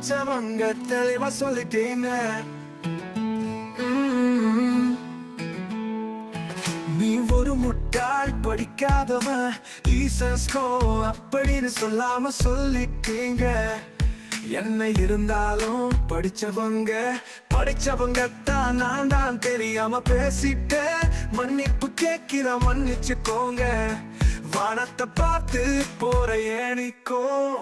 படிச்சவங்க தெளிவா சொல்லிட்டீங்க. நீ ஒரு முட்டாள் படிக்காதவன் ஈசன்ஸ்கோ அப்படின்னு சொல்லாம சொல்லிட்டீங்க. என்ன இருந்தாலும் படிச்சவங்க தான் நான் தான் தெரியாம பேசிட்டேன். மன்னிப்பு கேட்கிற மன்னிச்சுக்கோங்க. வானத்தை பார்த்து போற ஏணிக்கும்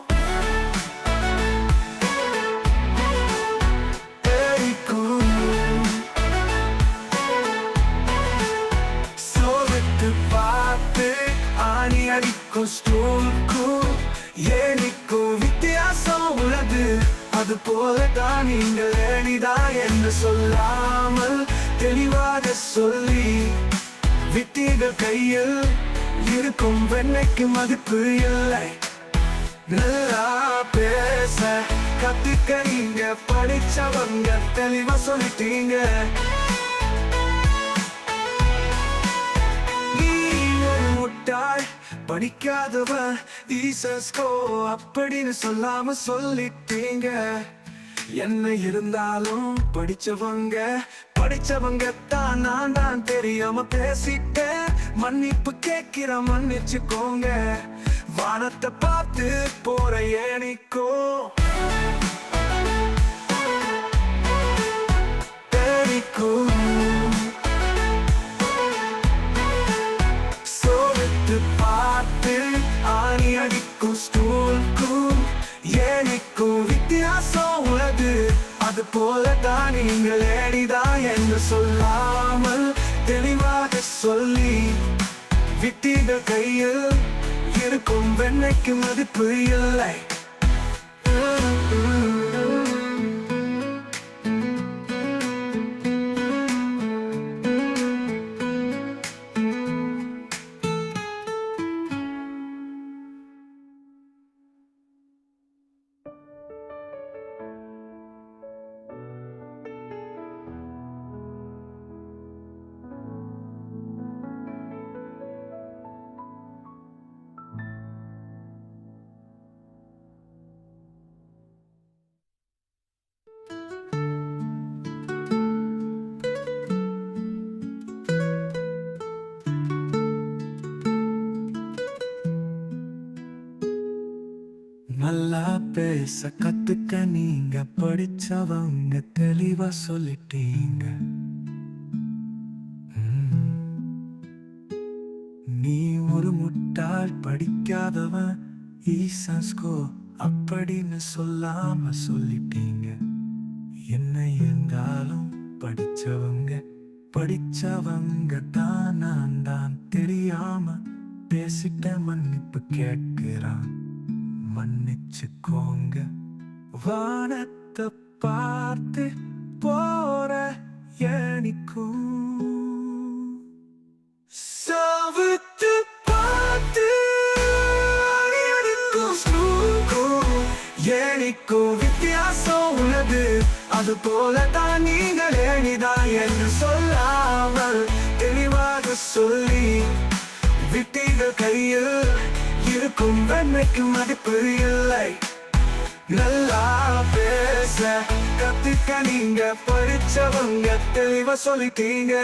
சோகத்து பார்த்து ஆணி அடிக்கும் ஸ்டூலுக்கும் ஏணிக்கும் வித்தியாசம் உள்ளது. அது போலதான் நீங்கள் ஏணிதா என்று சொல்லாமல் தெளிவாக சொல்லி வித்தீர்கள் கையில் இருக்கும் வெண்ணைக்கு மதிப்பு இல்லை. நல்லா பேச கத்துக்க நீங்க படிச்சவங்க தெளிவா சொல்லிட்டீங்க. நீ ஒரு முட்டாள் படிக்காதவன் ஈசன்ஸ்கோ அப்படின்னு சொல்லாம சொல்லிட்டீங்க. என்ன இருந்தாலும் படிச்சவங்க தான் நான் தான் தெரியாம பேசிட்டேன். மன்னிப்பு கேட்கிற மன்னிச்சுக்கோங்க. வானத்தை பார்த்து போற ஏணிக்கும் சோகத்து பார்த்து ஆணி அடிக்கும் ஸ்டூலுக்கும் ஏணிக்கும் வித்தியாசம் உள்ளது. அது போலதான் நீங்கள் ஏணிதா என்று சொல்லாமல் தெளிவாக சொல்லி வித்தீர்கள் கையில் இருக்கும் வெண்ணைக்கு மதிப்பு இல்லை. நல்லா பேச கத்துக்க நீங்க படிச்சவங்க தெளிவா சொல்லிட்டீங்க. நீ ஒரு முட்டாள் படிக்காதவன் ஈசன்ஸ்கோ அப்படின்னு சொல்லாம சொல்லிட்டீங்க. என்ன இருந்தாலும் படிச்சவங்க தான் நான் தான் தெரியாம பேசிட்ட மன்னிப்பு கேட்கிறான் மன்னிச்சுக்கோங்க. வானத்தை பார்த்து போற ஏணிக்கும் சோகத்து பார்த்து ஆணி அடிக்கும் ஸ்டூலுக்கும் ஏணிக்கும் வித்தியாசம் உள்ளது. அது போலதான் நீங்கள் ஏணிதா என்று சொல்லாமல் தெளிவாக சொல்லி வித்தீர்கள் கையில் இருக்கும் வெண்மைக்கு மதிப்பு இல்லை. நல்லா பேச கத்துக்க நீங்க படிச்சவங்க தெளிவா சொல்லிட்டீங்க.